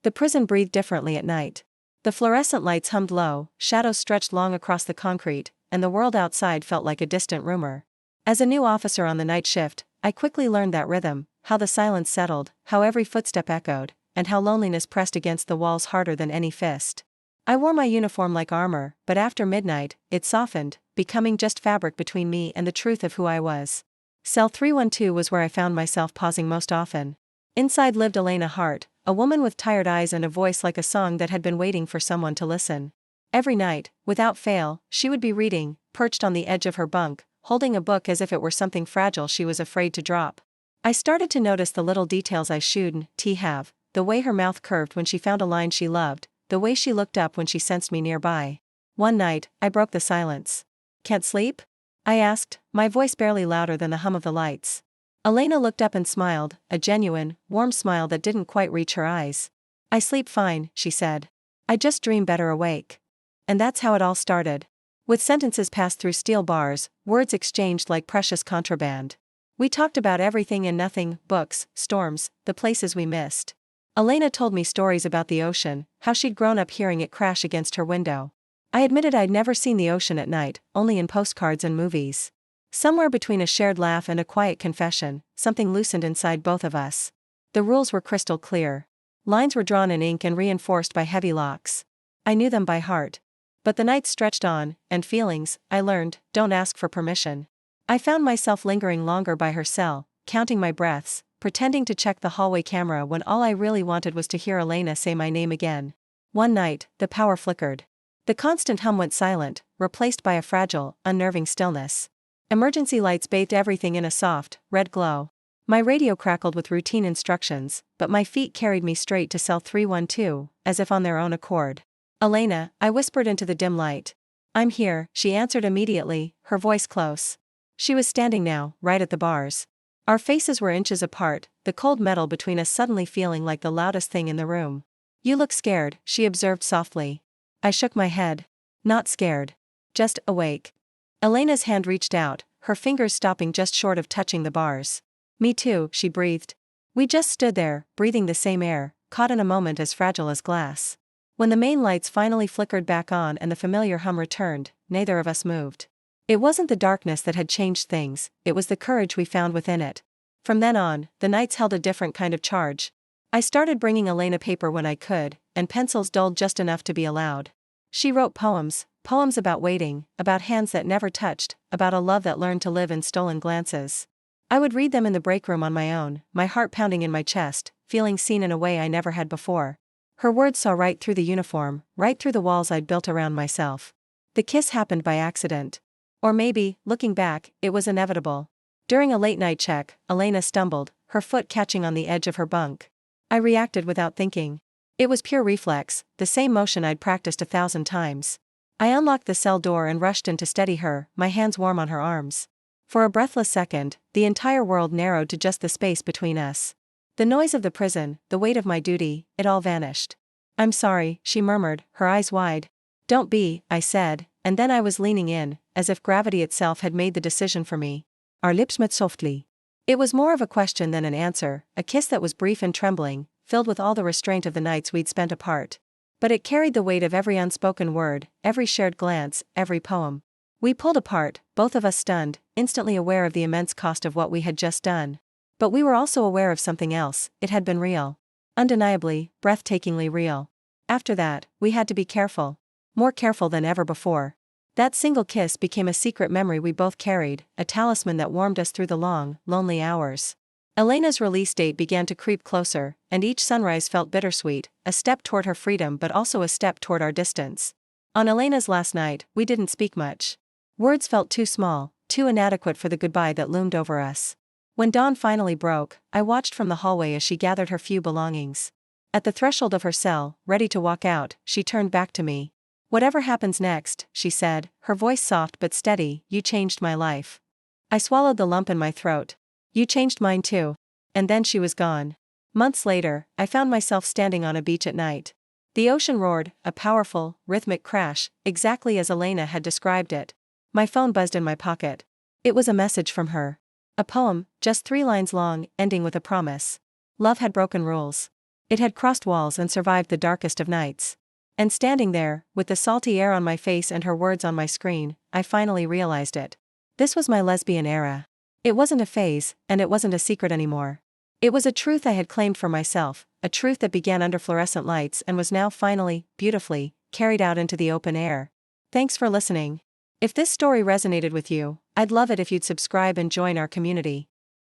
The prison breathed differently at night. The fluorescent lights hummed low, shadows stretched long across the concrete, and the world outside felt like a distant rumor. As a new officer on the night shift, I quickly learned that rhythm, how the silence settled, how every footstep echoed, and how loneliness pressed against the walls harder than any fist. I wore my uniform like armor, but after midnight, it softened, becoming just fabric between me and the truth of who I was. Cell 312 was where I found myself pausing most often. Inside lived Elena Hart, a woman with tired eyes and a voice like a song that had been waiting for someone to listen. Every night, without fail, she would be reading, perched on the edge of her bunk, holding a book as if it were something fragile she was afraid to drop. I started to notice the little details I shouldn't have, the way her mouth curved when she found a line she loved, the way she looked up when she sensed me nearby. One night, I broke the silence. "Can't sleep?" I asked, my voice barely louder than the hum of the lights. Elena looked up and smiled, a genuine, warm smile that didn't quite reach her eyes. "I sleep fine," she said. "I just dream better awake." And that's how it all started. With sentences passed through steel bars, words exchanged like precious contraband. We talked about everything and nothing, books, storms, the places we missed. Elena told me stories about the ocean, how she'd grown up hearing it crash against her window. I admitted I'd never seen the ocean at night, only in postcards and movies. Somewhere between a shared laugh and a quiet confession, something loosened inside both of us. The rules were crystal clear. Lines were drawn in ink and reinforced by heavy locks. I knew them by heart. But the nights stretched on, and feelings, I learned, don't ask for permission. I found myself lingering longer by her cell, counting my breaths, pretending to check the hallway camera when all I really wanted was to hear Elena say my name again. One night, the power flickered. The constant hum went silent, replaced by a fragile, unnerving stillness. Emergency lights bathed everything in a soft, red glow. My radio crackled with routine instructions, but my feet carried me straight to cell 312, as if on their own accord. "Elena," I whispered into the dim light. "I'm here," she answered immediately, her voice close. She was standing now, right at the bars. Our faces were inches apart, the cold metal between us suddenly feeling like the loudest thing in the room. "You look scared," she observed softly. I shook my head. "Not scared. Just awake." Elena's hand reached out, her fingers stopping just short of touching the bars. "Me too," she breathed. We just stood there, breathing the same air, caught in a moment as fragile as glass. When the main lights finally flickered back on and the familiar hum returned, neither of us moved. It wasn't the darkness that had changed things, it was the courage we found within it. From then on, the nights held a different kind of charge. I started bringing Elena paper when I could, and pencils dulled just enough to be allowed. She wrote poems about waiting, about hands that never touched, about a love that learned to live in stolen glances. I would read them in the break room on my own, my heart pounding in my chest, feeling seen in a way I never had before. Her words saw right through the uniform, right through the walls I'd built around myself. The kiss happened by accident. Or maybe, looking back, it was inevitable. During a late-night check, Elena stumbled, her foot catching on the edge of her bunk. I reacted without thinking. It was pure reflex, the same motion I'd practiced 1,000 times. I unlocked the cell door and rushed in to steady her, my hands warm on her arms. For a breathless second, the entire world narrowed to just the space between us. The noise of the prison, the weight of my duty, it all vanished. "I'm sorry," she murmured, her eyes wide. "Don't be," I said, and then I was leaning in, as if gravity itself had made the decision for me. Our lips met softly. It was more of a question than an answer, a kiss that was brief and trembling, filled with all the restraint of the nights we'd spent apart. But it carried the weight of every unspoken word, every shared glance, every poem. We pulled apart, both of us stunned, instantly aware of the immense cost of what we had just done. But we were also aware of something else, it had been real. Undeniably, breathtakingly real. After that, we had to be careful. More careful than ever before. That single kiss became a secret memory we both carried, a talisman that warmed us through the long, lonely hours. Elena's release date began to creep closer, and each sunrise felt bittersweet, a step toward her freedom but also a step toward our distance. On Elena's last night, we didn't speak much. Words felt too small, too inadequate for the goodbye that loomed over us. When dawn finally broke, I watched from the hallway as she gathered her few belongings. At the threshold of her cell, ready to walk out, she turned back to me. "Whatever happens next," she said, her voice soft but steady, "you changed my life." I swallowed the lump in my throat. "You changed mine too." And then she was gone. Months later, I found myself standing on a beach at night. The ocean roared, a powerful, rhythmic crash, exactly as Elena had described it. My phone buzzed in my pocket. It was a message from her. A poem, just 3 lines long, ending with a promise. Love had broken rules. It had crossed walls and survived the darkest of nights. And standing there, with the salty air on my face and her words on my screen, I finally realized it. This was my lesbian era. It wasn't a phase, and it wasn't a secret anymore. It was a truth I had claimed for myself, a truth that began under fluorescent lights and was now finally, beautifully, carried out into the open air. Thanks for listening. If this story resonated with you, I'd love it if you'd subscribe and join our community.